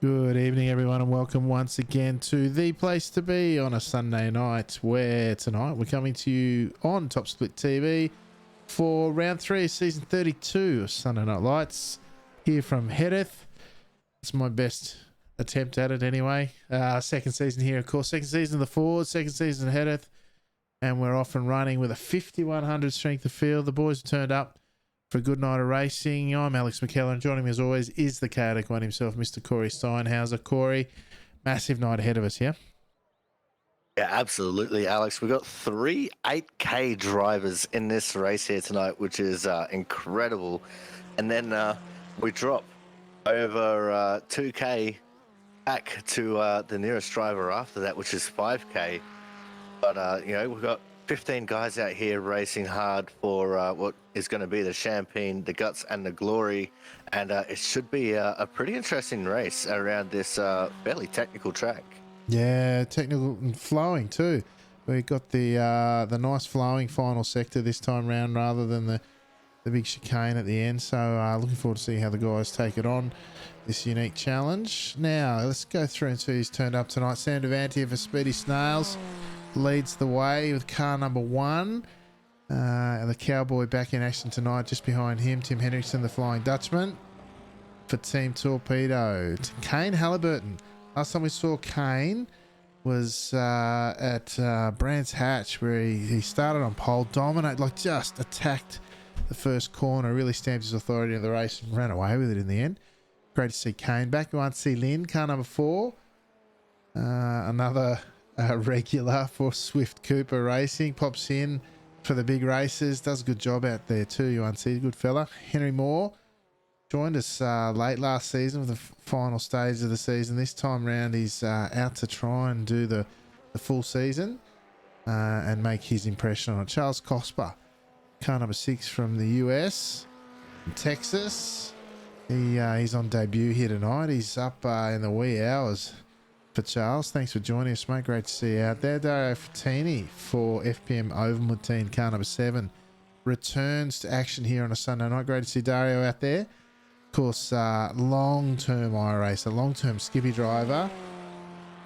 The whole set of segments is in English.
Good evening, everyone, and welcome once again to the place to be on a Sunday night, where tonight we're coming to you on Top Split TV for round 3 of season 32 of Sunday Night Lights here from Jerez. It's my best attempt at it anyway. Second season here, of course. Second season of the Fords, second season of Jerez, and we're off and running with a 5100 strength of field. The boys have turned up for a good night of racing. I'm Alex McKellar, and joining me as always is the chaotic one himself, Mr. Corey Steinhauser. Corey, massive night ahead of us, yeah? Yeah, absolutely, Alex. We've got 3 8K drivers in this race here tonight, which is incredible. And then we drop over 2K back to the nearest driver after that, which is 5K. But, we've got 15 guys out here racing hard for what is going to be the Champagne, the Guts, and the Glory. And it should be a pretty interesting race around this fairly technical track. Yeah, technical and flowing too. We've got the nice flowing final sector this time round rather than the big chicane at the end. So looking forward to see how the guys take it on, this unique challenge. Now, let's go through and see who's turned up tonight. Sam Devantier for Speedy Snails leads the way with car number 1. And the Cowboy back in action tonight. Just behind him, Tim Henriksen, the Flying Dutchman for Team Torpedo. Kane Halliburton. Last time we saw Kane was at Brands Hatch, where he started on pole, dominated, like just attacked the first corner, really stamped his authority in the race and ran away with it in the end. Great to see Kane back. We want to see Lynn, car number 4. Another regular for Swift Cooper Racing, pops in for the big races, does a good job out there too. You want to see, good fella. Henry Moore joined us late last season with the final stage of the season. This time round he's out to try and do the full season and make his impression on it. Charles Cosper, car number 6 from the US, Texas. He's on debut here tonight. He's up in the wee hours for Charles. Thanks for joining us, mate. Great to see you out there. Dario Frattini for FPM Overmwood team, car number 7, returns to action here on a Sunday night. Great to see Dario out there. Of course, long-term iRacer, long-term Skippy driver,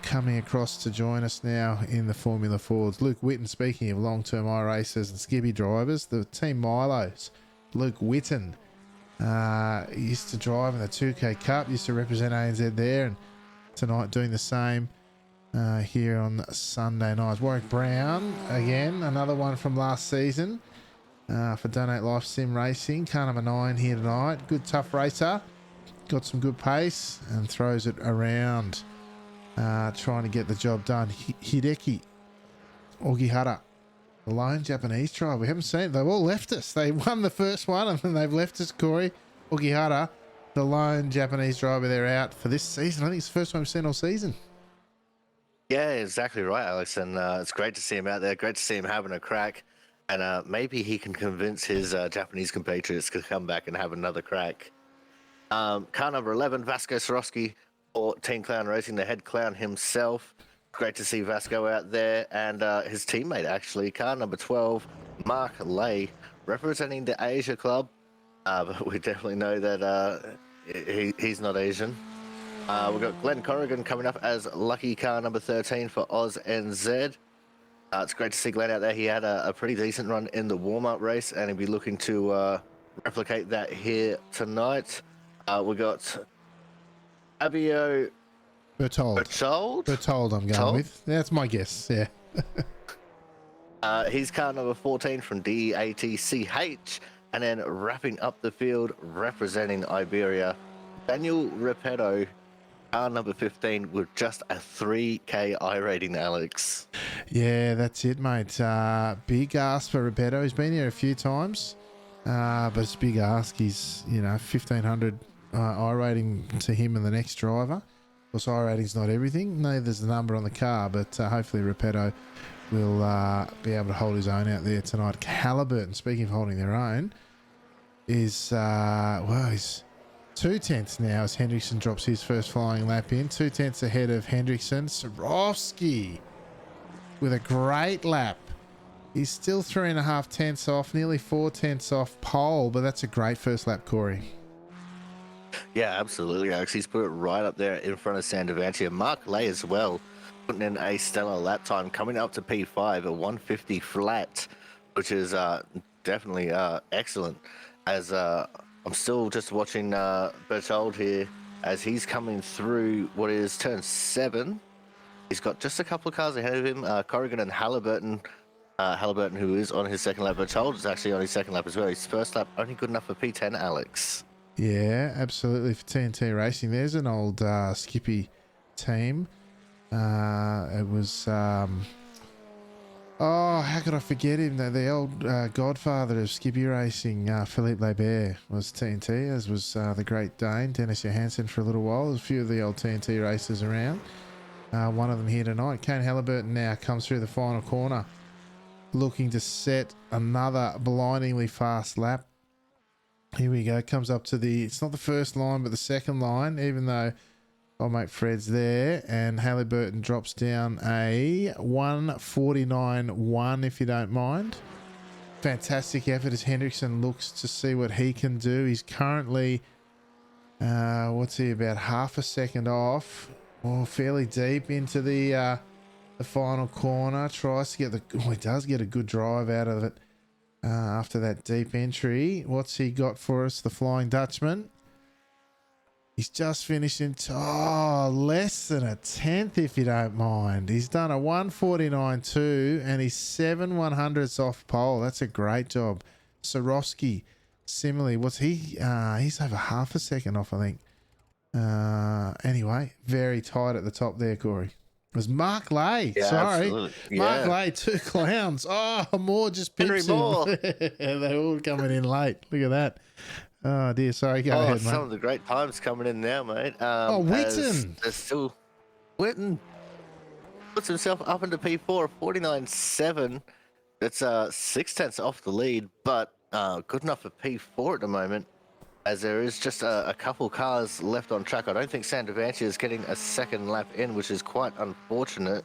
coming across to join us now in the Formula Fords. Luke Witten, speaking of long-term iRacers and Skippy drivers, the Team Milos, Luke Witten, used to drive in the 2K Cup, used to represent ANZ there, and tonight doing the same here on Sunday night. Warwick Brown, again, another one from last season for Donate Life Sim Racing. Car number 9 here tonight. Good, tough racer. Got some good pace and throws it around, trying to get the job done. Hideki Ogihara, the lone Japanese driver. We haven't seen it. They've all left us. They won the first one and then they've left us. Corey Ogihara, the lone Japanese driver, they're out for this season. I think it's the first time we've seen all season. Yeah, exactly right, Alex. And it's great to see him out there. Great to see him having a crack. And maybe he can convince his Japanese compatriots to come back and have another crack. Car number 11, Vasco Sorowski for Team Clown Racing, the head clown himself. Great to see Vasco out there. And his teammate, actually, car number 12, Mark Lay, representing the Asia Club. But we definitely know that he's not Asian. We've got Glenn Corrigan coming up as lucky car number 13 for Oz NZ. It's great to see Glenn out there. He had a pretty decent run in the warm-up race, and he'll be looking to replicate that here tonight. We got Abio Bertold I'm going with. That's my guess, yeah. He's car number 14 from DATCH. And then wrapping up the field, representing Iberia, Daniel Repetto, car number 15, with just a 3K I rating, Alex. Yeah, that's it, mate. Big ask for Repetto. He's been here a few times, but it's a big ask. He's, 1,500 I rating to him and the next driver. Of course, I rating's not everything. Neither's the number on the car, but hopefully Repetto will be able to hold his own out there tonight. Halliburton, speaking of holding their own, is he's 2/10 now as Hendrickson drops his first flying lap in. 2/10 ahead of Hendrickson. Sorowski with a great lap. He's still 3.5 tenths off, nearly 4 tenths off pole, but that's a great first lap, Corey. Yeah, absolutely, Alex. He's put it right up there in front of Sandavanti. Mark Lay as well, putting in a stellar lap time, coming up to P5 at 150 flat, which is definitely excellent. As I'm still just watching Bertold here as he's coming through what is turn 7. He's got just a couple of cars ahead of him, Corrigan and Halliburton. Halliburton, who is on his second lap, Bertold is actually on his second lap as well. His first lap only good enough for P10, Alex. Yeah, absolutely, for TNT Racing. There's an old Skippy team. It was oh, how could I forget him? The old godfather of Skippy Racing, Philippe Lebert, was TNT, as was the Great Dane, Dennis Johansson, for a little while. There's a few of the old TNT racers around. One of them here tonight. Kane Halliburton now comes through the final corner, looking to set another blindingly fast lap. Here we go. Comes up to it's not the first line, but the second line, even though old mate Fred's there. And Halliburton drops down a 149.1, if you don't mind. Fantastic effort as Hendrickson looks to see what he can do. He's currently, what's he, about half a second off. Oh, fairly deep into the final corner. Tries to get he does get a good drive out of it. After that deep entry, what's he got for us? The Flying Dutchman. He's just finished in less than a tenth, if you don't mind. He's done a 149.2 and he's 7/100ths off pole. That's a great job. Sorowski, similarly, what's he? He's over half a second off, I think. Anyway, very tight at the top there, Corey. It was Mark Lay. Yeah, Sorry. absolutely. Mark Yeah. Lay, 2 clowns. Oh, Moore just Henry picks him. Moore. They're all coming in late. Look at that. Oh, dear. Sorry. Go ahead, Some mate. of the great times coming in now, mate. Witten. There's still Witten puts himself up into P4, 49.7. That's 6 tenths off the lead, but good enough for P4 at the moment, as there is just a couple cars left on track. I don't think Sandavanti is getting a second lap in, which is quite unfortunate.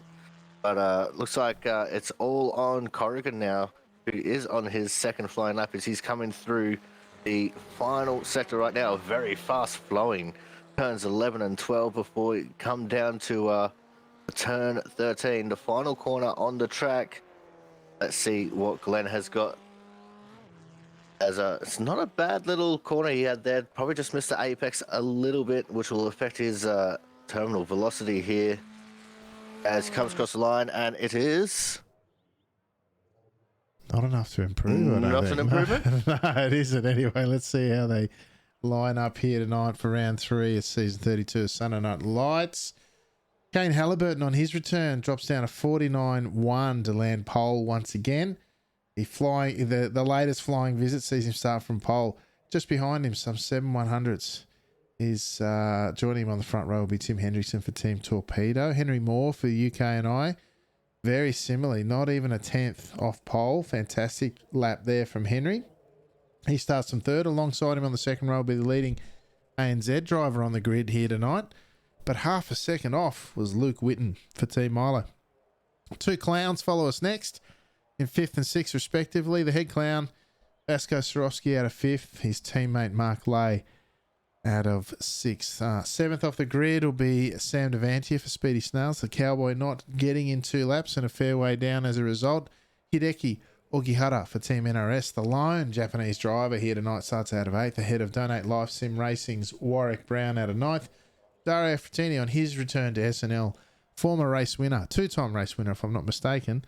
But looks like it's all on Corrigan now, who is on his second flying lap as he's coming through the final sector right now. Very fast flowing turns 11 and 12 before we come down to turn 13, the final corner on the track. Let's see what Glenn has got. It's not a bad little corner he had there. Probably just missed the apex a little bit, which will affect his terminal velocity here as he comes across the line, and it is not enough to improve. I don't not think. an improvement. No, it isn't. Anyway, let's see how they line up here tonight for round 3 of season 32 of Sunday Night Lights. Kane Halliburton on his return drops down a 49.1 to land pole once again. The latest flying visit sees him start from pole. Just behind him, some 7/100ths. Joining him on the front row will be Tim Hendrickson for Team Torpedo. Henry Moore for UK and I. Very similarly, not even a tenth off pole. Fantastic lap there from Henry. He starts from third. Alongside him on the second row will be the leading ANZ driver on the grid here tonight. But half a second off was Luke Witten for Team Milo. 2 clowns follow us next in 5th and 6th respectively. The head clown, Vasco Sorowski, out of 5th. His teammate Mark Lay out of 6th. 7th off the grid will be Sam Devantier for Speedy Snails. The Cowboy not getting in 2 laps and a fair way down as a result. Hideki Ogihara for Team NRS. The lone Japanese driver here tonight starts out of 8th, ahead of Donate Life Sim Racing's Warwick Brown out of 9th. Dario Frattini on his return to SNL. Former race winner, 2-time race winner if I'm not mistaken.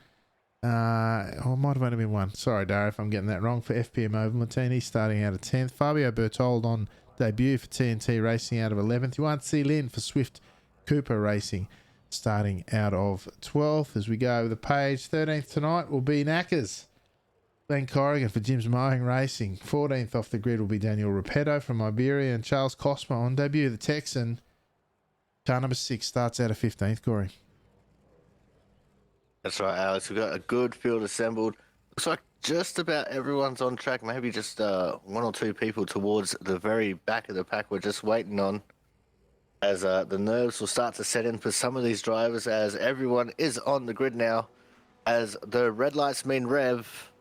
It might have only been 1. Sorry, Dario, if I'm getting that wrong. For FPM Ovaltine, starting out of 10th. Fabio Bertold on debut for TNT Racing out of 11th. Yuan C. Lin for Swift Cooper Racing starting out of 12th. As we go over the page, 13th tonight will be Knackers. Glenn Corrigan for Jim's Mowing Racing. 14th off the grid will be Daniel Repetto from Iberia and Charles Cosmo on debut, the Texan. Car number 6 starts out of 15th, Corey. That's right, Alex. We've got a good field assembled. Looks like just about everyone's on track. Maybe just 1 or 2 people towards the very back of the pack we're just waiting on. As the nerves will start to set in for some of these drivers, as everyone is on the grid now. As the red lights mean rev.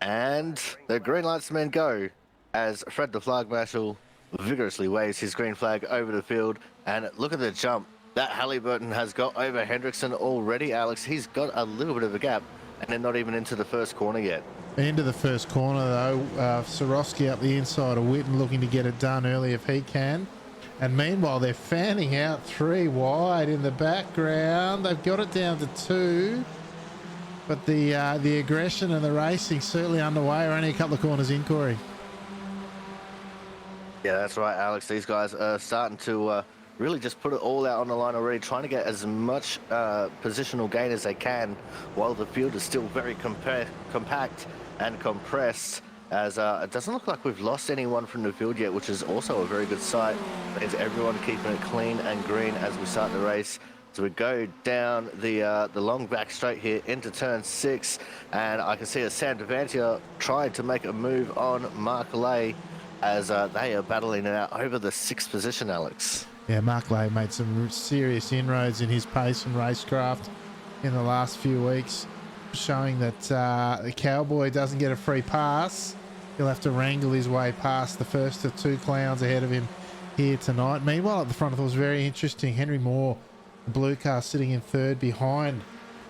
And the green lights mean go. as Fred the Flag Marshal vigorously waves his green flag over the field. And look at the jump that Halliburton has got over Hendrickson already, Alex. He's got a little bit of a gap, and they're not even into the first corner yet. Into the first corner, though. Sorosky up the inside of Witten looking to get it done early if he can. And meanwhile, they're fanning out 3 wide in the background. They've got it down to 2. But the aggression and the racing certainly underway. We're only a couple of corners in, Corey. Yeah, that's right, Alex. These guys are starting to really just put it all out on the line already, trying to get as much positional gain as they can while the field is still very compact and compressed, as it doesn't look like we've lost anyone from the field yet, which is also a very good sight. Means everyone keeping it clean and green as we start the race. So we go down the long back straight here into turn 6, and I can see a Sam Devantia tried to make a move on Mark Lay as they are battling it out over the 6th position, Alex. Yeah, Mark Lay made some serious inroads in his pace and racecraft in the last few weeks, showing that the Cowboy doesn't get a free pass. He'll have to wrangle his way past the first of 2 clowns ahead of him here tonight. Meanwhile, at the front, it was very interesting. Henry Moore, the blue car, sitting in 3rd behind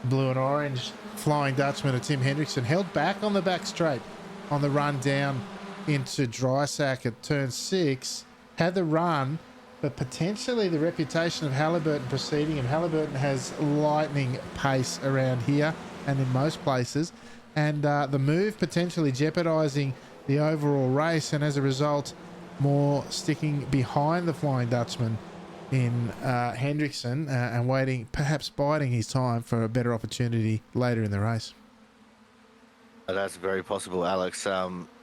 blue and orange Flying Dutchman of Tim Hendrickson, held back on the back straight on the run down into Drysack at turn 6, had the run, but potentially the reputation of Halliburton preceding him. Halliburton has lightning pace around here and in most places, and the move potentially jeopardising the overall race, and as a result, Moore sticking behind the Flying Dutchman in Hendrickson and waiting, perhaps biding his time for a better opportunity later in the race. That's very possible, Alex.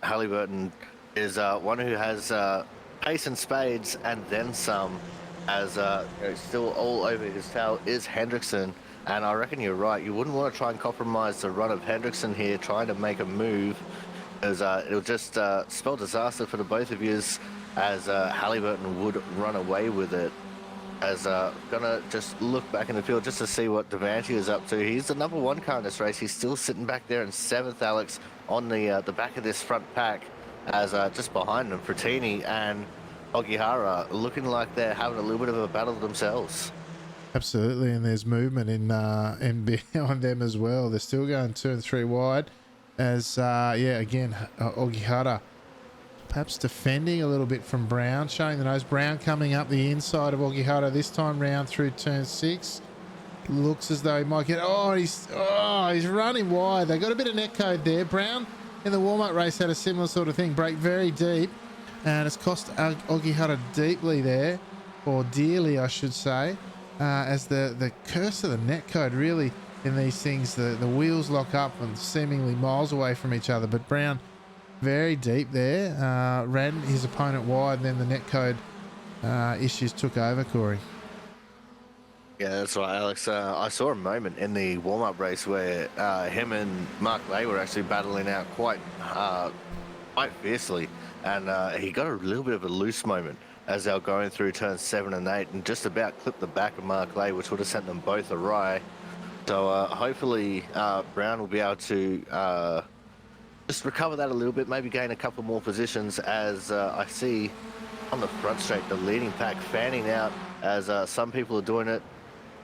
Halliburton is one who has pace and spades and then some, as still all over his tail is Hendrickson. And I reckon you're right. You wouldn't want to try and compromise the run of Hendrickson here, trying to make a move, as it'll just spell disaster for the both of you, as Halliburton would run away with it. As gonna just look back in the field just to see what Devanti is up to. He's the number 1 car in this race. He's still sitting back there in 7th, Alex, on the back of this front pack, as just behind them, Fratini and Ogihara looking like they're having a little bit of a battle themselves. Absolutely, and there's movement in behind them as well. They're still going 2 and 3 wide, as again, Ogihara perhaps defending a little bit from Brown, showing the nose. Brown coming up the inside of Ogihara this time round through turn 6. Looks as though he might get... he's running wide. They got a bit of net code there. Brown in the warm-up race had a similar sort of thing, break very deep, and it's cost Ogihara deeply there, or dearly, I should say, as the curse of the net code really in these things, the wheels lock up and seemingly miles away from each other. But Brown very deep there, ran his opponent wide, and then the netcode issues took over, Corey. Yeah, that's right, Alex. I saw a moment in the warm-up race where him and Mark Lay were actually battling out quite fiercely, and he got a little bit of a loose moment as they were going through turns 7 and 8, and just about clipped the back of Mark Lay, which would have sent them both awry. So hopefully Brown will be able to just recover that a little bit, maybe gain a couple more positions, as I see on the front straight the leading pack fanning out, as some people are doing it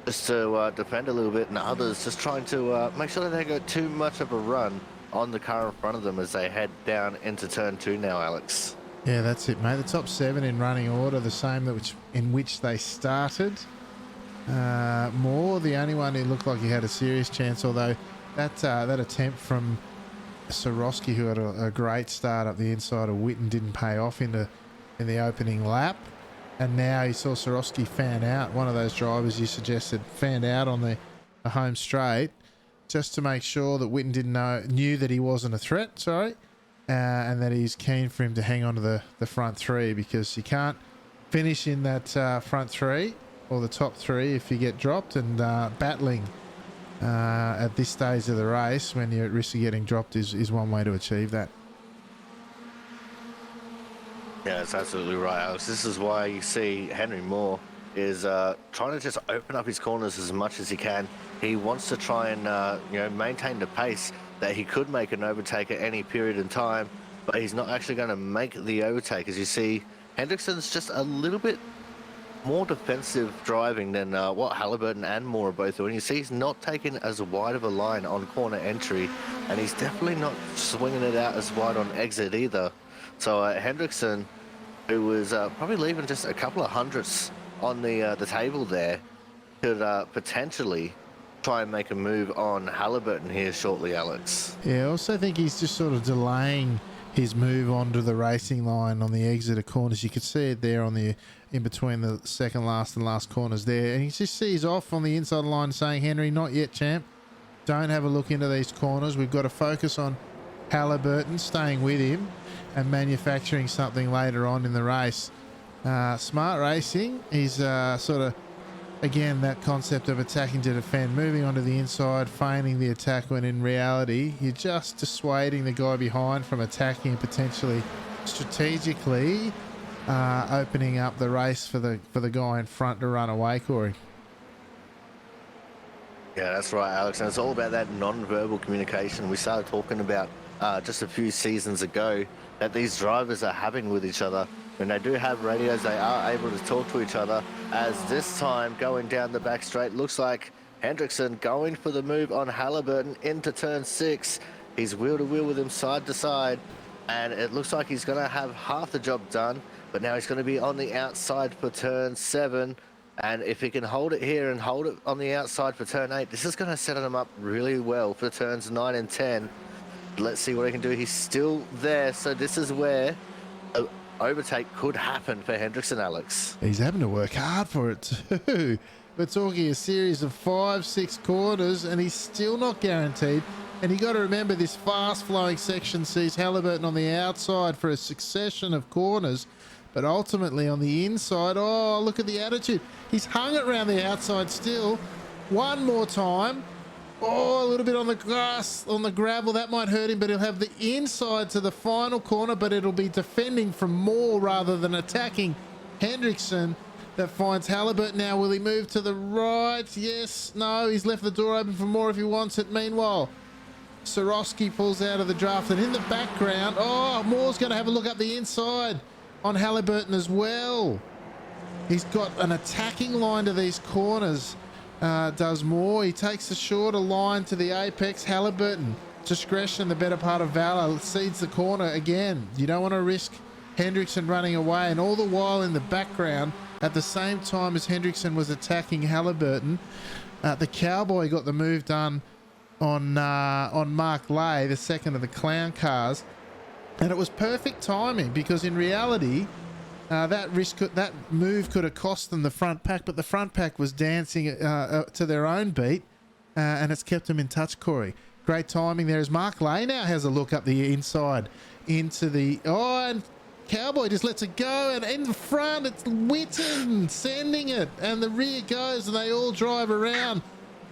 just to defend a little bit, and others just trying to make sure that they don't go too much of a run on the car in front of them as they head down into turn 2 now, Alex. Yeah, that's it, mate. The top 7 in running order, the same in which they started. Moore, the only one who looked like he had a serious chance, although that attempt from Sorosky, who had a great start up the inside of Witten, didn't pay off in the opening lap, and now he saw Sorosky fan out, one of those drivers you suggested fanned out on the home straight, just to make sure that Witten knew that he wasn't a threat, and that he's keen for him to hang on to the front 3, because you can't finish in that front 3 or the top 3 if you get dropped, and battling at this stage of the race when you're at risk of getting dropped is one way to achieve that. Yeah, that's absolutely right, Alex. This is why you see Henry Moore is trying to just open up his corners as much as he can. He wants to try and maintain the pace that he could make an overtake at any period in time, but he's not actually going to make the overtake. As you see, Hendrickson's just a little bit more defensive driving than what Halliburton and Moore are both doing. You see he's not taking as wide of a line on corner entry, and he's definitely not swinging it out as wide on exit either. So Hendrickson, who was probably leaving just a couple of hundredths on the table there, could potentially try and make a move on Halliburton here shortly, Alex. Yeah, I also think he's just sort of delaying his move onto the racing line on the exit of corners. You could see it there on the in between the second last and last corners there, and he just sees off on the inside line saying, Henry, not yet, champ, don't have a look into these corners. We've got to focus on Halliburton, staying with him and manufacturing something later on in the race. Smart racing is sort of, again, that concept of attacking to defend, moving onto the inside, feigning the attack, when in reality you're just dissuading the guy behind from attacking and potentially strategically opening up the race for the guy in front to run away, Corey. Yeah, that's right, Alex, and it's all about that non-verbal communication we started talking about just a few seasons ago that these drivers are having with each other. When they do have radios, they are able to talk to each other. As this time, going down the back straight, looks like Hendrickson going for the move on Halliburton into turn 6. He's wheel to wheel with him side to side, and it looks like he's going to have half the job done, but now he's going to be on the outside for turn 7. And if he can hold it here and hold it on the outside for turn 8, this is going to set him up really well for turns 9 and 10. Let's see what he can do. He's still there, so this is where an overtake could happen for Hendrickson, Alex. He's having to work hard for it too. We're talking a series of 5-6 corners, and he's still not guaranteed. And you got to remember, this fast-flowing section sees Halliburton on the outside for a succession of corners, but ultimately on the inside, oh, look at the attitude. He's hung it around the outside still. One more time. Oh, a little bit on the grass, on the gravel. That might hurt him, but he'll have the inside to the final corner, but it'll be defending from Moore rather than attacking Hendrickson. That finds Halliburton now. Will he move to the right? Yes. No, he's left the door open for Moore if he wants it. Meanwhile, Sorosky pulls out of the draft, and in the background, oh, Moore's going to have a look up the inside on Halliburton as well. He's got an attacking line to these corners, does Moore. He takes the shorter line to the apex. Halliburton, discretion, the better part of valor, cedes the corner again. You don't want to risk Hendrickson running away, and all the while in the background, at the same time as Hendrickson was attacking Halliburton, the Cowboy got the move done on Mark Lay, the second of the clown cars. And it was perfect timing, because in reality, that move could have cost them the front pack, but the front pack was dancing to their own beat, and it's kept them in touch, Corey. Great timing there as Mark Lay now has a look up the inside into the... Oh, and Cowboy just lets it go, and in the front, it's Witten sending it, and the rear goes, and they all drive around.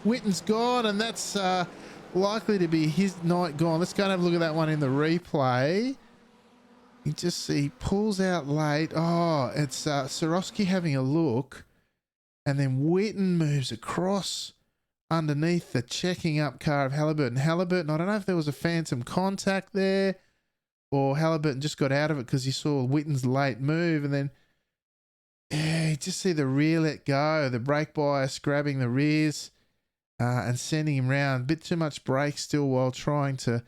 Witten's gone, and that's... likely to be his night gone. Let's go and have a look at that one in the replay. You just see he pulls out late. Oh, it's Sorosky having a look, and then Witten moves across underneath the checking up car of Halliburton. Halliburton, I don't know if there was a phantom contact there, or Halliburton just got out of it because he saw Witten's late move, and then you just see the rear let go, the brake bias grabbing the rears. And sending him round. A bit too much brake still while trying to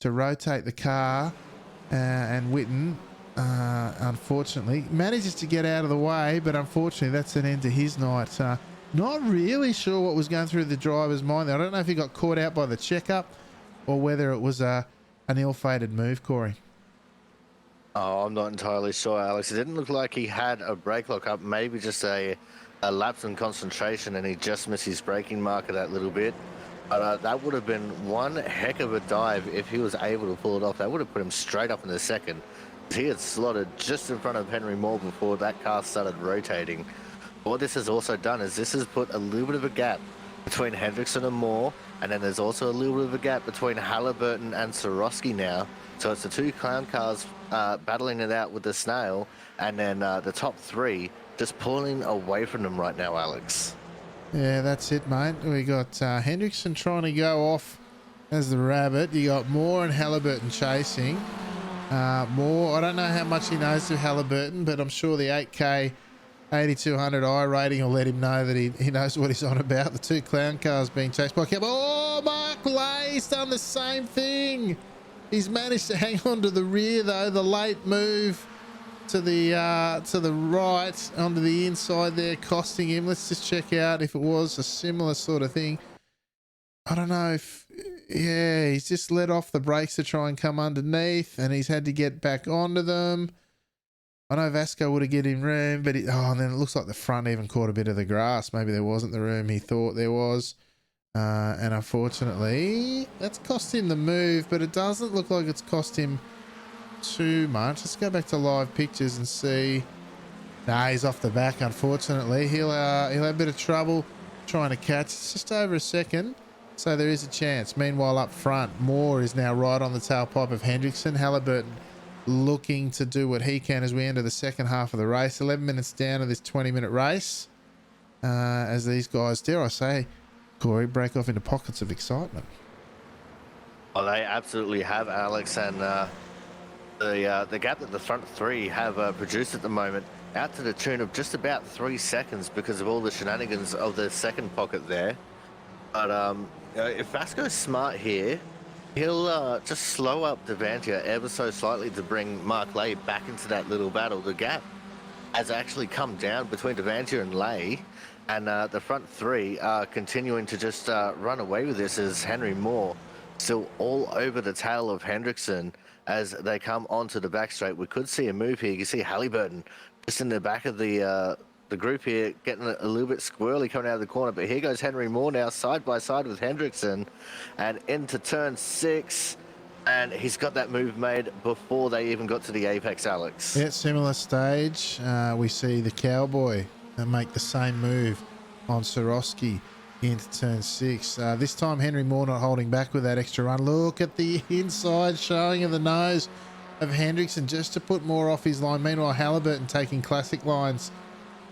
rotate the car. And Witten, unfortunately, manages to get out of the way, but unfortunately that's an end to his night. Not really sure what was going through the driver's mind there. I don't know if he got caught out by the checkup or whether it was an ill-fated move, Corey. Oh, I'm not entirely sure, Alex. It didn't look like he had a brake lock up, maybe just a lapse in concentration, and he just missed his braking marker that little bit. But that would have been one heck of a dive if he was able to pull it off. That would have put him straight up in the second. He had slotted just in front of Henry Moore before that car started rotating. What this has also done is this has put a little bit of a gap between Hendrickson and Moore, and then there's also a little bit of a gap between Halliburton and Sorosky now. So it's the two clown cars battling it out with the snail, and then the top three just pulling away from them right now, Alex. Yeah, that's it, mate. We got Hendrickson trying to go off as the rabbit. You got Moore and Halliburton chasing. more. I don't know how much he knows of Halliburton, but I'm sure the 8K 8200i rating will let him know that he knows what he's on about. The two clown cars being chased by Cab. Oh, Mark Lay's done the same thing. He's managed to hang on to the rear though. The late move to the right onto the inside there, costing him. Let's just check out if it was a similar sort of thing. I don't know if, yeah, he's just let off the brakes to try and come underneath, and he's had to get back onto them. I know Vasco would have given him room, but and then it looks like the front even caught a bit of the grass. Maybe there wasn't the room he thought there was. And unfortunately, that's cost him the move, but it doesn't look like it's cost him too much. Let's go back to live pictures and see. Nah, he's off the back, unfortunately. He'll have a bit of trouble trying to catch. It's just over a second, so there is a chance. Meanwhile, up front, Moore is now right on the tailpipe of Hendrickson. Halliburton looking to do what he can as we enter the second half of the race. 11 minutes down to this 20-minute race. As these guys, dare I say, Corey, break off into pockets of excitement. Well, they absolutely have, Alex, and the gap that the front three have produced at the moment, out to the tune of just about 3 seconds because of all the shenanigans of the second pocket there. But if Vasco's smart here, he'll just slow up Devantia ever so slightly to bring Mark Lay back into that little battle. The gap has actually come down between Devantia and Lay, and the front three are continuing to just run away with this as Henry Moore still all over the tail of Hendrickson as they come onto the back straight. We could see a move here. You can see Halliburton just in the back of the group here, getting a little bit squirrely coming out of the corner. But here goes Henry Moore now, side by side with Hendrickson, and into turn 6. And he's got that move made before they even got to the apex, Alex. Yeah, similar stage. We see the Cowboy make the same move on Swarovski into turn 6. This time Henry Moore not holding back with that extra run. Look at the inside showing of the nose of Hendrickson just to put more off his line. Meanwhile, Halliburton taking classic lines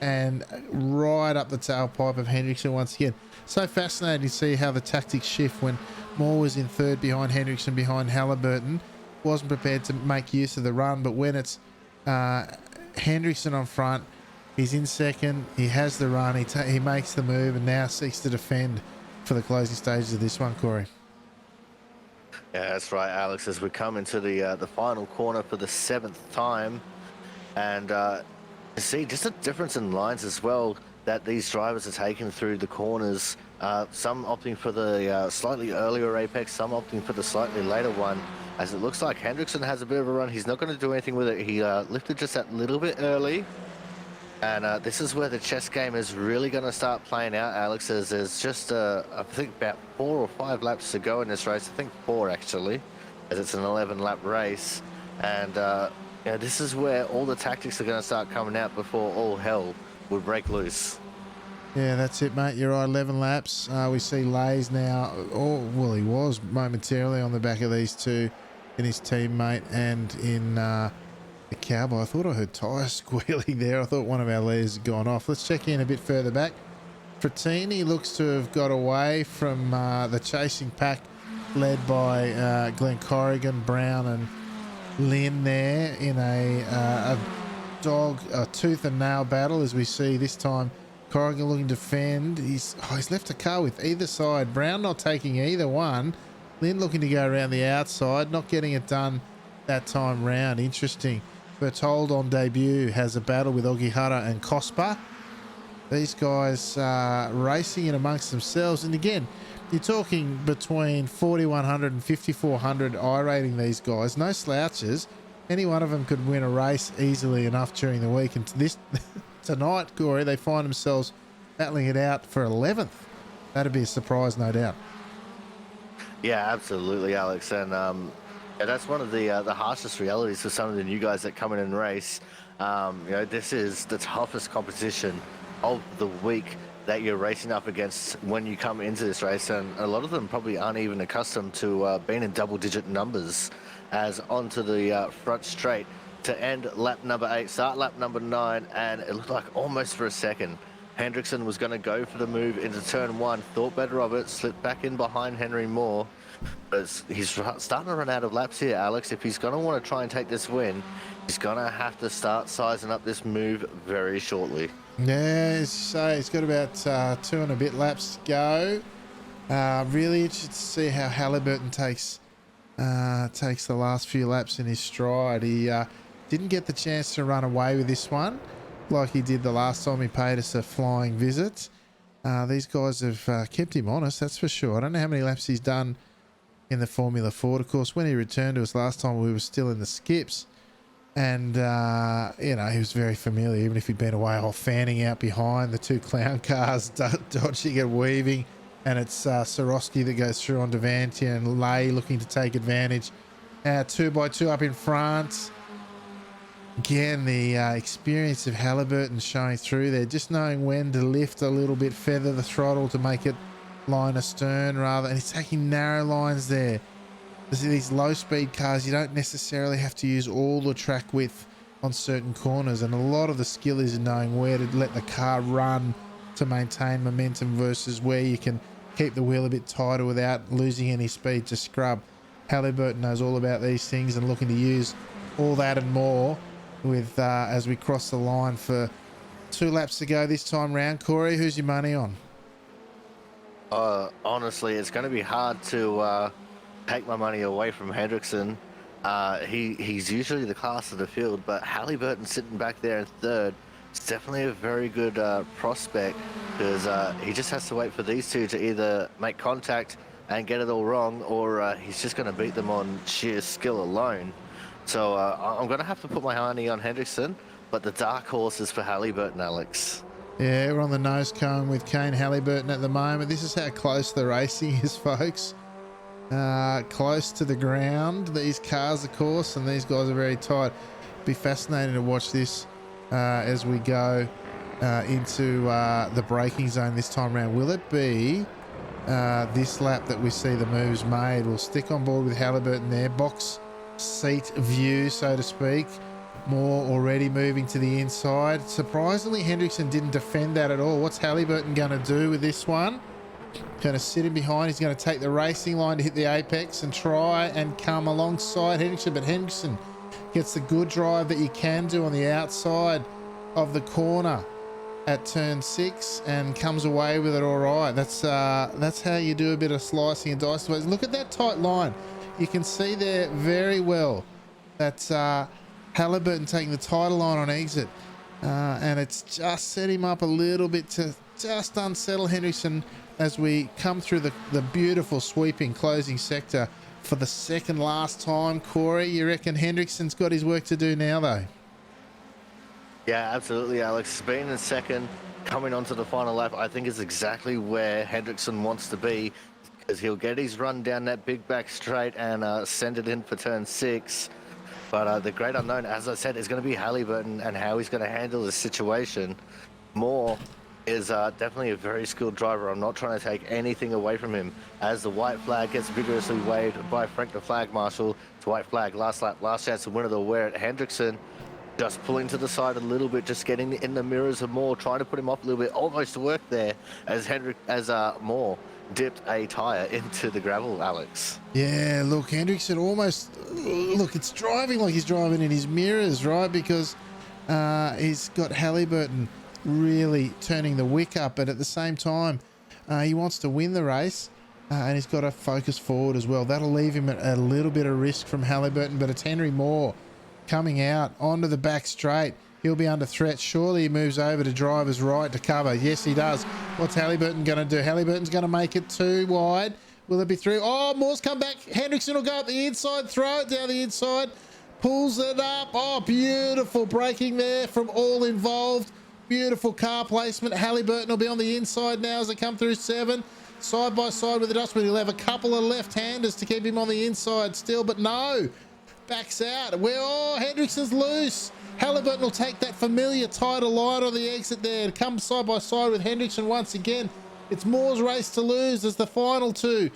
and right up the tailpipe of Hendrickson once again. So fascinating to see how the tactics shift when Moore was in third behind Hendrickson, behind Halliburton. Wasn't prepared to make use of the run, but when it's Hendrickson on front, he's in second, he has the run, he makes the move, and now seeks to defend for the closing stages of this one, Corey. Yeah, that's right, Alex, as we come into the final corner for the 7th time. And see just a difference in lines as well that these drivers are taking through the corners. Some opting for the slightly earlier apex, some opting for the slightly later one, as it looks like Hendrickson has a bit of a run. He's not going to do anything with it. He lifted just that little bit early, and this is where the chess game is really going to start playing out, Alex, as there's just I think about 4 or 5 laps to go in this race. I think 4 actually, as it's an 11-lap race. And yeah, this is where all the tactics are going to start coming out before all hell would break loose. Yeah, that's it, mate. You're right, 11 laps. We see Lays now. Oh, well, he was momentarily on the back of these two in his teammate and in the Cowboy. I thought I heard tyres squealing there. I thought one of our leaders had gone off. Let's check in a bit further back. Frattini looks to have got away from the chasing pack led by Glenn Corrigan, Brown and Lynn there in a tooth and nail battle, as we see this time. Corrigan looking to defend. He's left a car with either side. Brown not taking either one. Lynn looking to go around the outside, not getting it done that time round. Interesting. Berthold on debut has a battle with Ogihara and Cospa. These guys racing in amongst themselves. And again, you're talking between 4,100 and 5,400 I rating these guys. No slouches. Any one of them could win a race easily enough during the week. And this tonight, Corey, they find themselves battling it out for 11th. That'd be a surprise, no doubt. Yeah, absolutely, Alex. And yeah, that's one of the harshest realities for some of the new guys that come in and race. You know, this is the toughest competition of the week that you're racing up against when you come into this race, and a lot of them probably aren't even accustomed to being in double-digit numbers. As onto the front straight to end lap number 8, start lap number 9, and it looked like almost for a second Hendrickson was going to go for the move into turn 1, thought better of it, slipped back in behind Henry Moore. But he's starting to run out of laps here, Alex. If he's going to want to try and take this win, he's going to have to start sizing up this move very shortly. Yeah, so he's got about 2 and a bit laps to go. Really interested to see how Halliburton takes the last few laps in his stride. He didn't get the chance to run away with this one like he did the last time he paid us a flying visit. These guys have kept him honest, that's for sure. I don't know how many laps he's done in the Formula Ford. Of course, when he returned to us last time, we were still in the skips. And, you know, he was very familiar, even if he'd been away, fanning out behind the 2 clown cars, dodging and weaving. And it's Sorosky that goes through on Devantia and Lay looking to take advantage. 2x2 up in front. Again, the experience of Halliburton showing through there, just knowing when to lift a little bit, feather the throttle to make it line astern rather. And he's taking narrow lines there. These low-speed cars, you don't necessarily have to use all the track width on certain corners, and a lot of the skill is in knowing where to let the car run to maintain momentum versus where you can keep the wheel a bit tighter without losing any speed to scrub. Halliburton knows all about these things and looking to use all that and more with as we cross the line for 2 laps to go this time round. Corey, who's your money on? Honestly, it's going to be hard to take my money away from Hendrickson. He's usually the class of the field, but Halliburton sitting back there in 3rd is definitely a very good prospect, because he just has to wait for these 2 to either make contact and get it all wrong, or he's just going to beat them on sheer skill alone. So I'm going to have to put my money on Hendrickson, but the dark horse is for Halliburton, Alex. Yeah, we're on the nose cone with Kane Halliburton at the moment. This is how close the racing is, folks. Close to the ground, these cars, of course, and these guys are very tight. Be fascinating to watch this as we go into the braking zone this time around. Will it be this lap that we see the moves made? We'll stick on board with Halliburton there, box seat view, so to speak. Moore already moving to the inside. Surprisingly, Hendrickson didn't defend that at all. What's Halliburton going to do with this one? Going to sit him behind. He's going to take the racing line to hit the apex and try and come alongside Hendrickson, but Hendrickson gets the good drive that you can do on the outside of the corner at turn 6 and comes away with it all right. That's how you do a bit of slicing and dicing. Look at that tight line. You can see there very well that's Halliburton taking the tighter line on exit, and it's just set him up a little bit to just unsettle Hendrickson as we come through the beautiful sweeping closing sector for the second last time. Corey, you reckon Hendrickson's got his work to do now, though? Yeah, absolutely, Alex. Being in 2nd, coming onto the final lap, I think is exactly where Hendrickson wants to be, because he'll get his run down that big back straight and send it in for turn 6. But the great unknown, as I said, is going to be Halliburton and how he's going to handle the situation. Moore is definitely a very skilled driver. I'm not trying to take anything away from him. As the white flag gets vigorously waved by Frank the Flag Marshal, it's white flag, last lap, last chance to win the wear at Hendrickson. Just pulling to the side a little bit, just getting in the mirrors of Moore, trying to put him off a little bit, almost worked there as Moore dipped a tyre into the gravel, Alex. Yeah, look, Hendrickson almost... Look, it's driving like he's driving in his mirrors, right? Because he's got Halliburton really turning the wick up, but at the same time, he wants to win the race, and he's got to focus forward as well. That'll leave him at a little bit of risk from Halliburton, but it's Henry Moore coming out onto the back straight. He'll be under threat. Surely he moves over to driver's right to cover. Yes, he does. What's Halliburton going to do? Halliburton's going to make it 2 wide. Will it be through? Oh, Moore's come back. Hendrickson will go up the inside, throw it down the inside, pulls it up. Oh, beautiful braking there from all involved. Beautiful car placement. Halliburton will be on the inside now as they come through 7. Side by side with the Dutchman. He'll have a couple of left-handers to keep him on the inside still, but no. Backs out. Hendrickson's loose. Halliburton will take that familiar tighter line on the exit there and come side by side with Hendrickson once again. It's Moore's race to lose as the final 2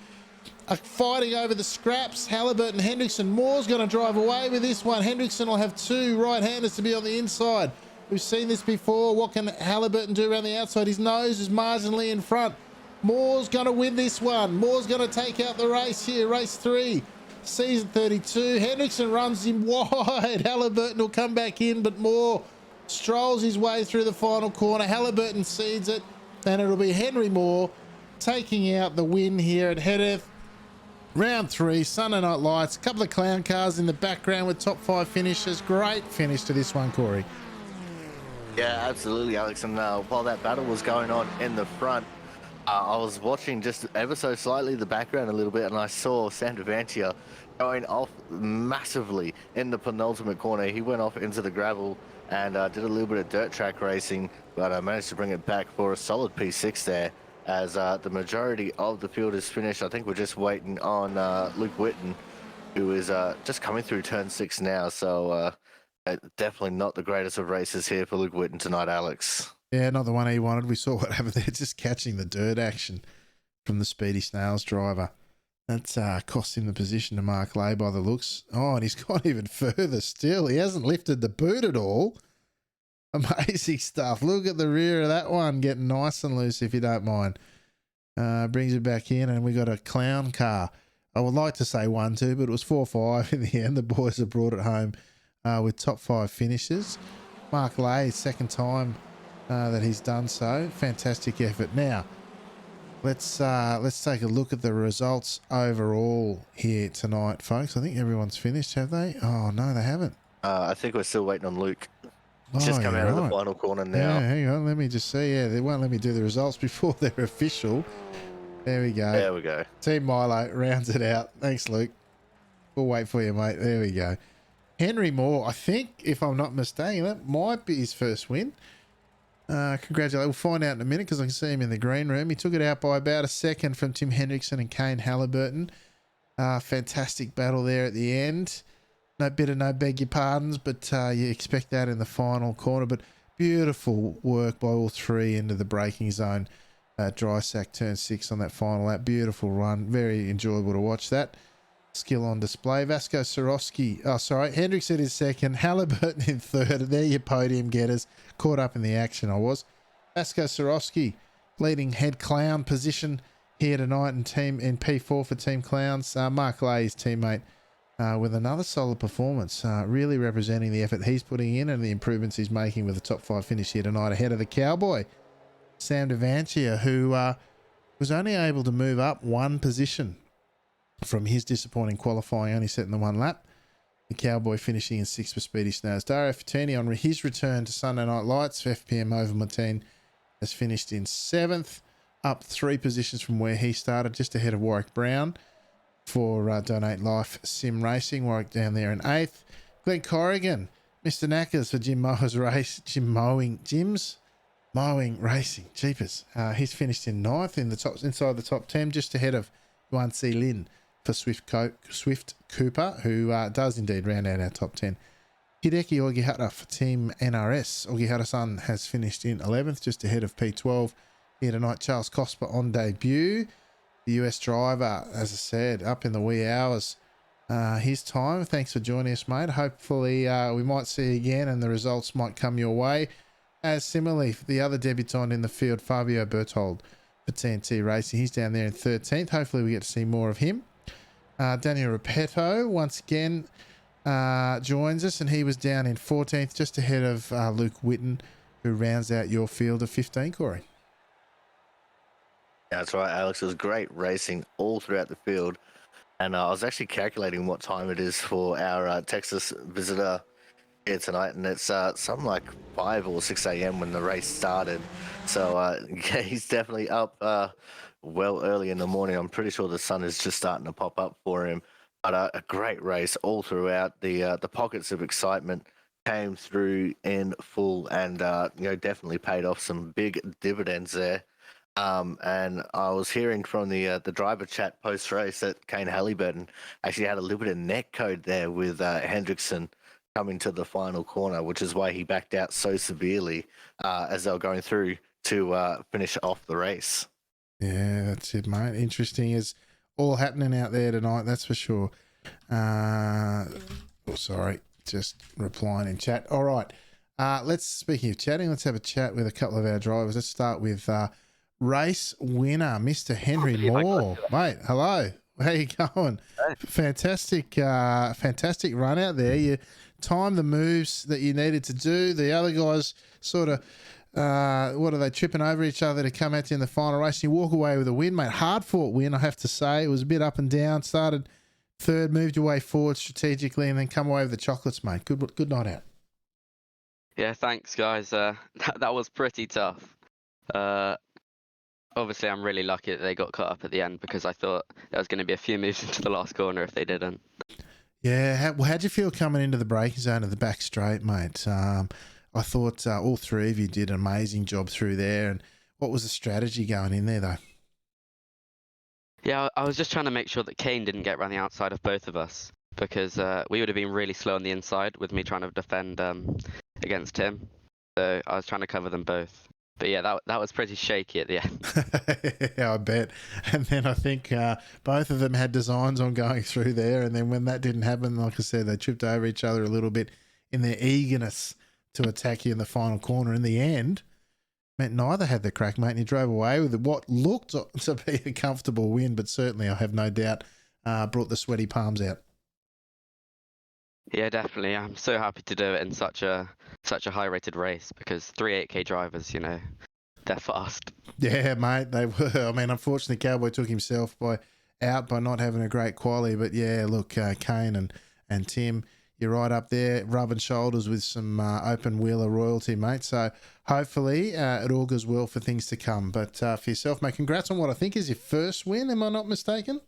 are fighting over the scraps. Halliburton, Hendrickson. Moore's going to drive away with this one. Hendrickson will have 2 right-handers to be on the inside. We've seen this before. What can Halliburton do around the outside? His nose is marginally in front. Moore's going to win this one. Moore's going to take out the race here. Race 3, season 32. Hendrickson runs him wide. Halliburton will come back in, but Moore strolls his way through the final corner. Halliburton seeds it, and it'll be Henry Moore taking out the win here at Jerez. Round 3, Sunday Night Lights. A couple of clown cars in the background with top 5 finishes. Great finish to this one, Corey. Yeah, absolutely, Alex. And while that battle was going on in the front, I was watching just ever so slightly the background a little bit, and I saw Sam Devantia going off massively in the penultimate corner. He went off into the gravel and did a little bit of dirt track racing, but I managed to bring it back for a solid P6 there, as the majority of the field is finished. I think we're just waiting on Luke Whitten, who is just coming through turn 6 now. So definitely not the greatest of races here for Luke Whitten tonight, Alex. Yeah, not the one he wanted. We saw what happened there, just catching the dirt action from the Speedy Snails driver. That's cost him the position to Mark Lay by the looks. Oh, and he's gone even further still. He hasn't lifted the boot at all. Amazing stuff. Look at the rear of that one getting nice and loose, if you don't mind. Brings it back in, and we got a clown car. I would like to say 1-2, but it was 4-5 in the end. The boys have brought it home with top 5 finishes. Mark Lay, second time that he's done so. Fantastic effort. Now, let's take a look at the results overall here tonight, folks. I think everyone's finished, have they? Oh, no, they haven't. I think we're still waiting on Luke. He's just come out of the final corner now. Yeah, hang on. Let me just see. Yeah, they won't let me do the results before they're official. There we go. There we go. Team Milo rounds it out. Thanks, Luke. We'll wait for you, mate. There we go. Henry Moore, I think, if I'm not mistaken, that might be his first win. Congratulations. We'll find out in a minute because I can see him in the green room. He took it out by about a second from Tim Hendrickson and Kane Halliburton. Fantastic battle there at the end. No beg your pardons, but you expect that in the final corner. But beautiful work by all three into the braking zone. Dry sack turn 6 on that final lap. Beautiful run. Very enjoyable to watch that. Skill on display. Vasco Sorosky. Oh, sorry. Hendrickson is second. Halliburton in third. There your podium getters. Caught up in the action, I was. Vasco Sorosky leading head clown position here tonight in P4 for Team Clowns. Mark Lay, his teammate, with another solid performance. Really representing the effort he's putting in and the improvements he's making with the top 5 finish here tonight ahead of the Cowboy, Sam Devantia, who was only able to move up one position from his disappointing qualifying, only setting the one lap. The Cowboy finishing in 6th for Speedy Snails. Dario Fantini on his return to Sunday Night Lights for FPM over Martin has finished in 7th, up 3 positions from where he started, just ahead of Warwick Brown for Donate Life Sim Racing. Warwick down there in 8th. Glenn Corrigan, Mr. Knackers for Jim Mowing Racing. Jeepers. He's finished in 9th inside the top 10, just ahead of Yuan C. Lin for Swift Cooper, who does indeed round out our top 10. Hideki Ogihara for Team NRS. Ogihara-san has finished in 11th, just ahead of P12 here tonight. Charles Cosper on debut. The US driver, as I said, up in the wee hours. His time. Thanks for joining us, mate. Hopefully we might see you again and the results might come your way. As similarly, for the other debutant in the field, Fabio Berthold for TNT Racing. He's down there in 13th. Hopefully we get to see more of him. Daniel Repetto once again joins us, and he was down in 14th, just ahead of Luke Whitten, who rounds out your field of 15, Corey. Yeah, that's right, Alex. It was great racing all throughout the field. And I was actually calculating what time it is for our Texas visitor here tonight, and it's something like 5 or 6 a.m. when the race started. So yeah, he's definitely up well early in the morning. I'm pretty sure the sun is just starting to pop up for him. But a great race all throughout. The pockets of excitement came through in full, and definitely paid off some big dividends there. And I was hearing from the driver chat post race that Kane Halliburton actually had a little bit of neck code there with Hendrickson coming to the final corner, which is why he backed out so severely as they were going through to finish off the race. Yeah, that's it, mate. Interesting. It's all happening out there tonight, that's for sure. Sorry, just replying in chat. All right. Speaking of chatting, let's have a chat with a couple of our drivers. Let's start with race winner, Mr. Henry Moore. Mate, hello. How you going? Hey. Fantastic run out there. You timed the moves that you needed to do. The other guys sort of, what are they, tripping over each other to come at you in the final race. You walk away with a win, mate. Hard fought win, I have to say. It was a bit up and down. Started third, moved your way forward strategically, and then come away with the chocolates, mate. Good night out. Yeah, thanks, guys. That was pretty tough. Obviously, I'm really lucky that they got cut up at the end because I thought there was going to be a few moves into the last corner if they didn't. Yeah, how'd you feel coming into the braking zone of the back straight, mate? I thought all three of you did an amazing job through there. And what was the strategy going in there, though? Yeah, I was just trying to make sure that Kane didn't get around the outside of both of us because we would have been really slow on the inside with me trying to defend against him. So I was trying to cover them both. But yeah, that was pretty shaky at the end. Yeah, I bet. And then I think both of them had designs on going through there. And then when that didn't happen, like I said, they tripped over each other a little bit in their eagerness to attack you in the final corner. In the end, meant neither had the crack, mate, and he drove away with what looked to be a comfortable win, but certainly, I have no doubt, brought the sweaty palms out. Yeah, definitely. I'm so happy to do it in such a high-rated race because 8K drivers, they're fast. Yeah, mate, they were. I mean, unfortunately, Cowboy took himself out by not having a great quali. But yeah, look, Kane and Tim, you're right up there, rubbing shoulders with some open wheeler royalty, mate. So hopefully it all goes well for things to come. But for yourself, mate, congrats on what I think is your first win. Am I not mistaken?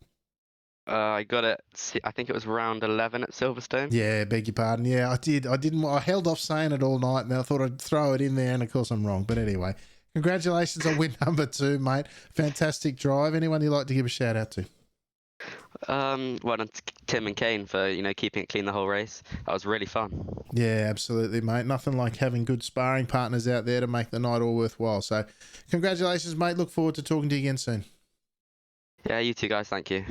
I got it. I think it was round 11 at Silverstone. Yeah, beg your pardon. Yeah, I did. I held off saying it all night, and I thought I'd throw it in there, and of course I'm wrong. But anyway, congratulations on win number 2, mate. Fantastic drive. Anyone you'd like to give a shout out to? Well done to Tim and Kane for keeping it clean the whole race. That was really fun. Yeah, absolutely, mate. Nothing like having good sparring partners out there to make the night all worthwhile. So, congratulations, mate. Look forward to talking to you again soon. Yeah, you too, guys. Thank you.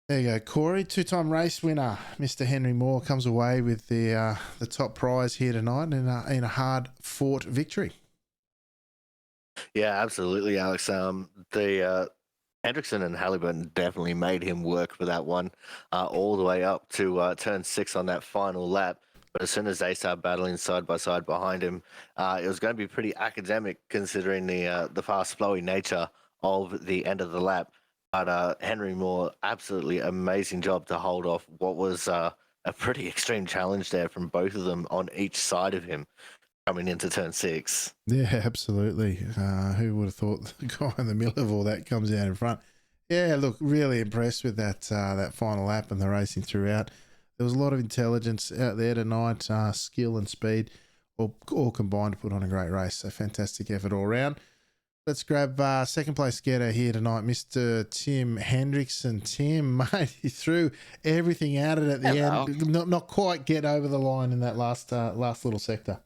There you go, Corey, 2-time race winner, Mr. Henry Moore comes away with the top prize here tonight in a hard-fought victory. Yeah, absolutely, Alex. The Hendrickson and Halliburton definitely made him work for that one, all the way up to turn 6 on that final lap. But as soon as they started battling side by side behind him, it was going to be pretty academic considering the fast-flowing nature of the end of the lap. But Henry Moore, absolutely amazing job to hold off what was a pretty extreme challenge there from both of them on each side of him coming into turn 6. Yeah, absolutely. Who would have thought the guy in the middle of all that comes out in front? Yeah, look, really impressed with that final lap and the racing throughout. There was a lot of intelligence out there tonight, skill and speed, all combined to put on a great race. So fantastic effort all round. Let's grab second place getter here tonight, Mr. Tim Hendrickson. Tim, mate, he threw everything at it at the end. Not quite get over the line in that last little sector.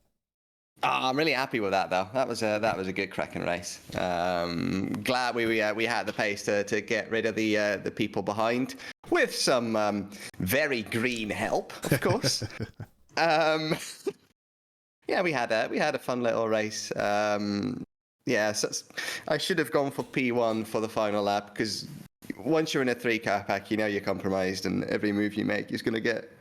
Oh, I'm really happy with that, though. That was a good cracking race. Glad we had the pace to get rid of the people behind with some very green help, of course. Yeah, we had a fun little race. Yeah, so I should have gone for P1 for the final lap because once you're in a 3-car pack, you're compromised, and every move you make is going to get,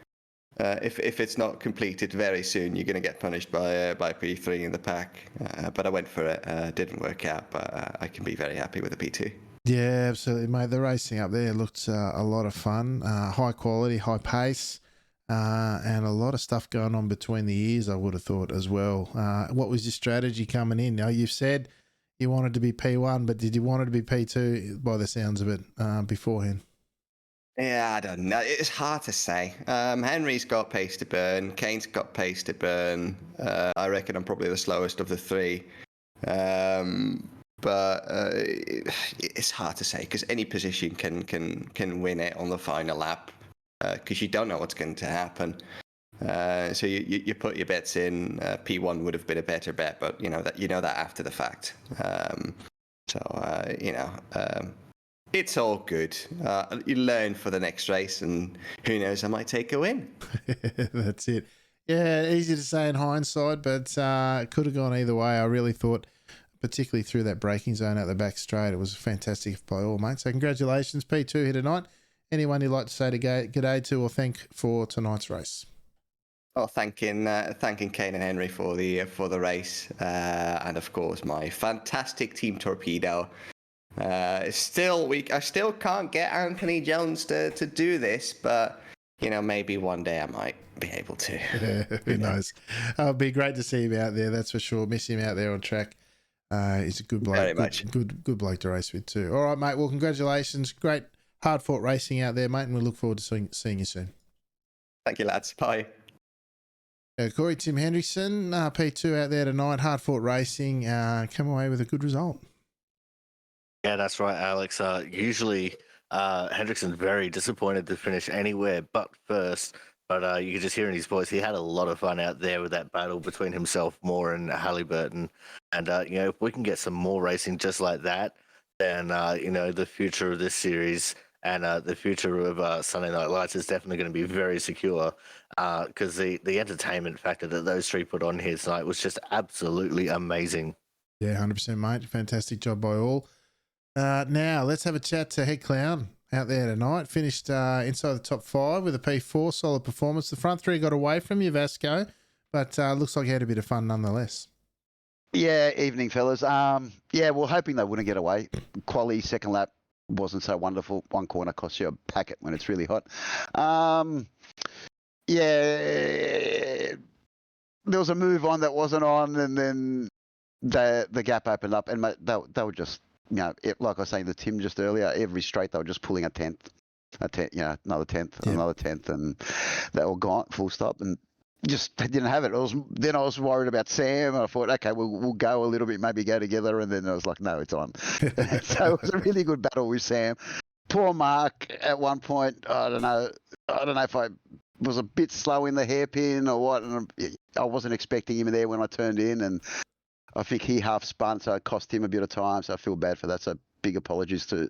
if it's not completed very soon, you're going to get punished by P3 in the pack. But I went for it. Didn't work out, but I can be very happy with the P2. Yeah, absolutely, mate. The racing up there looked a lot of fun, high quality, high pace, and a lot of stuff going on between the ears, I would have thought as well. What was your strategy coming in? Now, you've said you wanted to be P1, but did you want it to be P2 by the sounds of it beforehand? Yeah, I don't know. It's hard to say. Henry's got pace to burn. Kane's got pace to burn. I reckon I'm probably the slowest of the three. But it's hard to say because any position can win it on the final lap because you don't know what's going to happen. So you put your bets in. P1 would have been a better bet, but you know that after the fact. It's all good. You learn for the next race, and who knows, I might take a win. That's it. Yeah, easy to say in hindsight, but it could have gone either way. I really thought, particularly through that braking zone out the back straight, it was fantastic by all, mate. So congratulations, P2 here tonight. Anyone you'd like to say to g'day to or thank for tonight's race? Oh, thanking Kane and Henry for the race, and of course my fantastic Team Torpedo. I still can't get Anthony Jones to do this, but maybe one day I might be able to. Yeah, who knows? It'd be great to see him out there. That's for sure. Miss him out there on track. He's a good bloke. Very much. Good bloke to race with too. All right, mate. Well, congratulations. Great hard fought racing out there, mate, and we look forward to seeing you soon. Thank you, lads. Bye. Corey Tim Hendrickson, P2 out there tonight. Hard fought racing. Come away with a good result. Yeah, that's right, Alex. Usually, Hendrickson's very disappointed to finish anywhere but first. But you could just hear in his voice, he had a lot of fun out there with that battle between himself, Moore, and Halliburton. And, if we can get some more racing just like that, then, the future of this series and the future of Sunday Night Lights is definitely going to be very secure, because the entertainment factor that those three put on here tonight was just absolutely amazing. Yeah, 100%, mate. Fantastic job by all. Now, let's have a chat to Head Clown out there tonight. Finished inside the top 5 with a P4. Solid performance. The front three got away from you, Vasco, but looks like he had a bit of fun nonetheless. Yeah, evening, fellas. Yeah, we're hoping they wouldn't get away. Quali second lap wasn't so wonderful. One corner costs you a packet when it's really hot. Yeah, there was a move on that wasn't on, and then the gap opened up, and they were just, like I was saying to Tim just earlier, every straight they were just pulling a tenth, another tenth, Yeah. another tenth, and they were gone, full stop, and just they didn't have it. Then I was worried about Sam, and I thought, okay, we'll go a little bit, maybe go together, and then I was like, no, it's on. So it was a really good battle with Sam. Poor Mark at one point, I don't know if I was a bit slow in the hairpin or what, and I wasn't expecting him there when I turned in, and I think he half spun, so it cost him a bit of time, so I feel bad for that. So big apologies to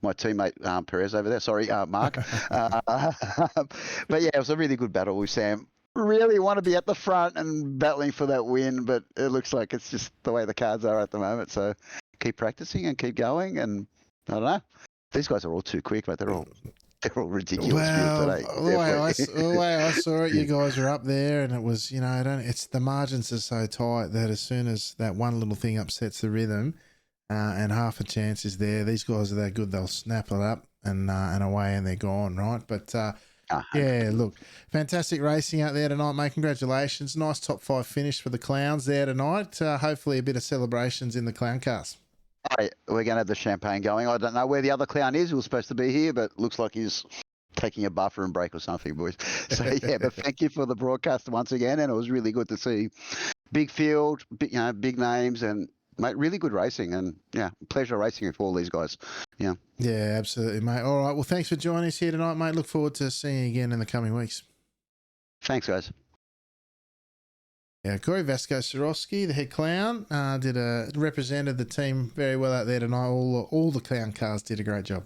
my teammate Perez over there. Sorry, Mark. But yeah, it was a really good battle with Sam. Really want to be at the front and battling for that win, but it looks like it's just the way the cards are at the moment. So keep practicing and keep going, and I don't know. These guys are all too quick, but they're all ridiculous Well, today. the way I saw it, you guys were up there, and it was, it's the margins are so tight that as soon as that one little thing upsets the rhythm, and half a chance is there, these guys are that good, they'll snap it up and away, and they're gone, right? But yeah, look, fantastic racing out there tonight, mate. Congratulations, nice top 5 finish for the Clowns there tonight. Hopefully, a bit of celebrations in the Clown cast. We're going to have the champagne going. I don't know where the other clown is. He was supposed to be here, but looks like he's taking a bathroom break or something, boys. So, yeah, but thank you for the broadcast once again, and it was really good to see. Big field, big names, and, mate, really good racing. And, yeah, pleasure racing with all these guys. Yeah. Yeah, absolutely, mate. All right, well, thanks for joining us here tonight, mate. Look forward to seeing you again in the coming weeks. Thanks, guys. Yeah, Corey Vasco Sorowski, the Head Clown, represented the team very well out there tonight. All the Clown cars did a great job.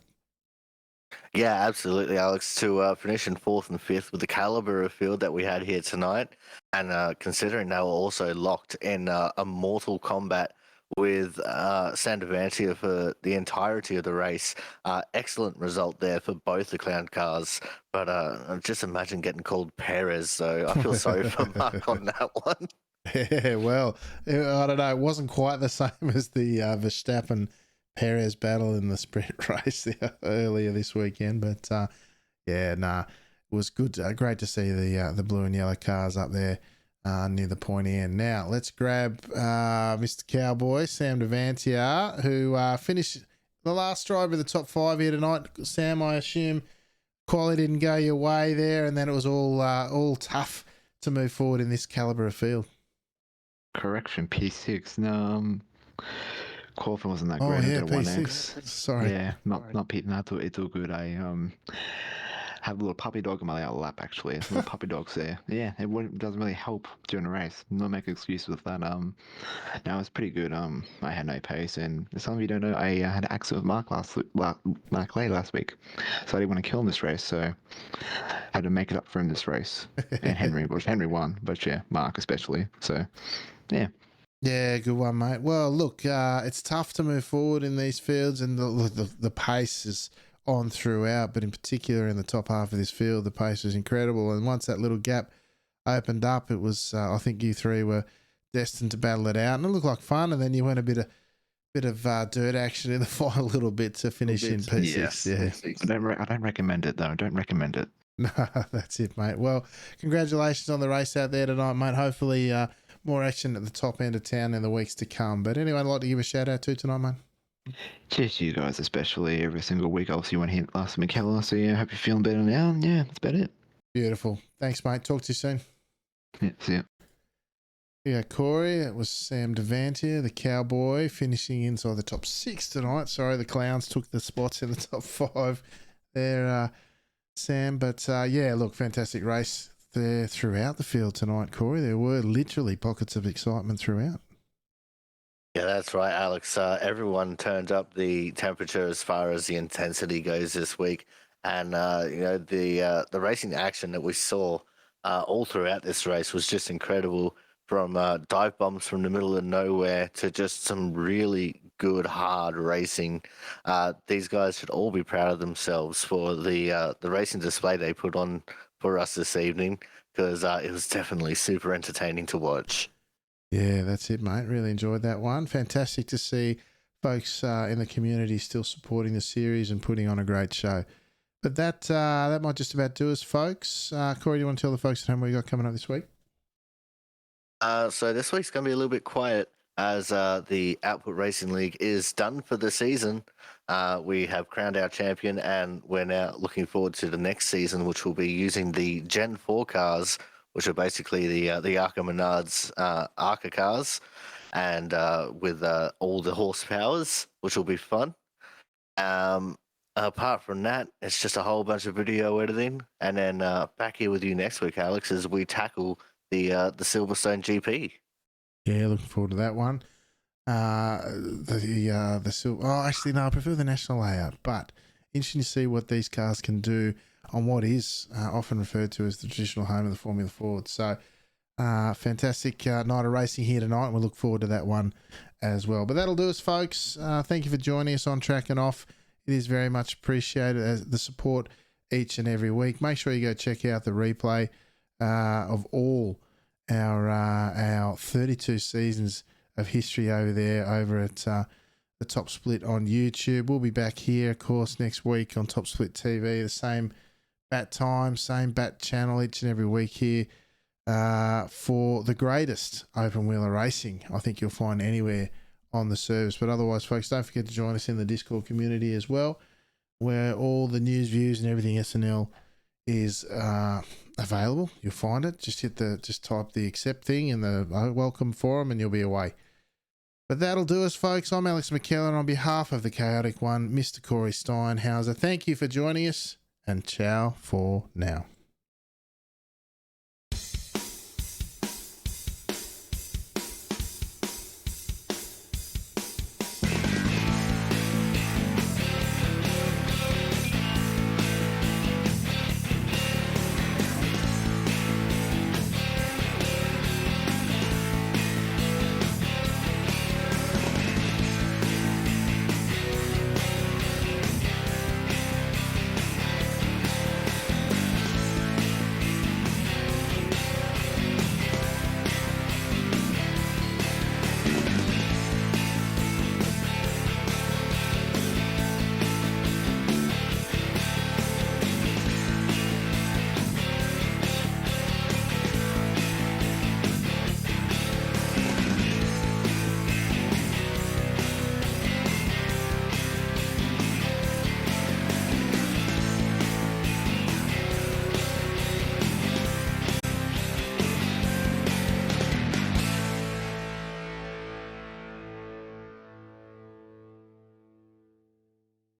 Yeah, absolutely, Alex. To finish in 4th and 5th with the caliber of field that we had here tonight, and considering they were also locked in a mortal combat with Sandavantia for the entirety of the race. Excellent result there for both the Clown cars. But just imagine getting called Perez, so I feel sorry for Mark on that one. Yeah, well, I don't know. It wasn't quite the same as the Verstappen Perez battle in the sprint race earlier this weekend. But it was good. Great to see the blue and yellow cars up there near the pointy end. Now, let's grab Mr. Cowboy, Sam Devantier, who finished the last drive of the top 5 here tonight. Sam, I assume quality didn't go your way there, and then it was all tough to move forward in this caliber of field. Correction, P6. No, qualifying wasn't that great. Oh, yeah, I did a P6. 1x. Sorry. Yeah, not P. Not it's all good. I have a little puppy dog on my lap, actually. Little puppy dogs there. Yeah, doesn't really help during a race. Not make excuses with that. No, it was pretty good. I had no pace, and some of you don't know, I had an accident with Mark Lay last week, so I didn't want to kill him this race, so I had to make it up for him this race. And Henry won, but yeah, Mark especially. So, yeah. Yeah, good one, mate. Well, look, it's tough to move forward in these fields, and the pace is on throughout, but in particular in the top half of this field, the pace was incredible. And once that little gap opened up, it was I think you three were destined to battle it out, and it looked like fun. And then you went a bit of dirt action in the final little bit to finish in P6. Yes. Yeah. I don't recommend it though. Don't recommend it. No, that's it, mate. Well, congratulations on the race out there tonight, mate. Hopefully more action at the top end of town in the weeks to come. But anyway, I'd like to give a shout out to tonight, mate. Cheers to you guys, especially every single week. I'll see you one here last McKellar. So yeah, hope you're feeling better now. And yeah, that's about it. Beautiful. Thanks, mate. Talk to you soon. Yeah, see ya. Yeah, Corey, it was Sam Devantier, the cowboy, finishing inside the top 6 tonight. Sorry, the clowns took the spots in the top 5 there, Sam. But yeah, look, fantastic race there throughout the field tonight, Corey. There were literally pockets of excitement throughout. Yeah, that's right, Alex. Everyone turned up the temperature as far as the intensity goes this week, and the racing action that we saw all throughout this race was just incredible. From dive bombs from the middle of nowhere to just some really good hard racing. These guys should all be proud of themselves for the racing display they put on for us this evening, because it was definitely super entertaining to watch. Yeah, that's it, mate. Really enjoyed that one. Fantastic to see folks in the community still supporting the series and putting on a great show. But that might just about do us, folks. Corey, do you want to tell the folks at home what you got coming up this week? So this week's going to be a little bit quiet as the Output Racing League is done for the season. We have crowned our champion, and we're now looking forward to the next season, which will be using the Gen 4 cars, which are basically the Arca Menards Arca cars, and with all the horsepowers, which will be fun. Apart from that, it's just a whole bunch of video editing, and then back here with you next week, Alex, as we tackle the Silverstone GP. Yeah, looking forward to that one. Actually, no, I prefer the national layout, but interesting to see what these cars can do on what is often referred to as the traditional home of the Formula Ford. So, fantastic night of racing here tonight, and we look forward to that one as well. But that'll do us, folks. Thank you for joining us on Track and Off. It is very much appreciated, as the support each and every week. Make sure you go check out the replay of all our 32 seasons of history over at the Top Split on YouTube. We'll be back here, of course, next week on Top Split TV, the same bat time, same bat channel each and every week here for the greatest open wheeler racing I think you'll find anywhere on the service. But otherwise, folks, don't forget to join us in the Discord community as well, where all the news, views and everything SNL is available. You'll find it. Just type the accept thing in the welcome forum and you'll be away. But that'll do us, folks. I'm Alex McKellar, and on behalf of the Chaotic One, Mr. Corey Steinhauser, thank you for joining us, and ciao for now.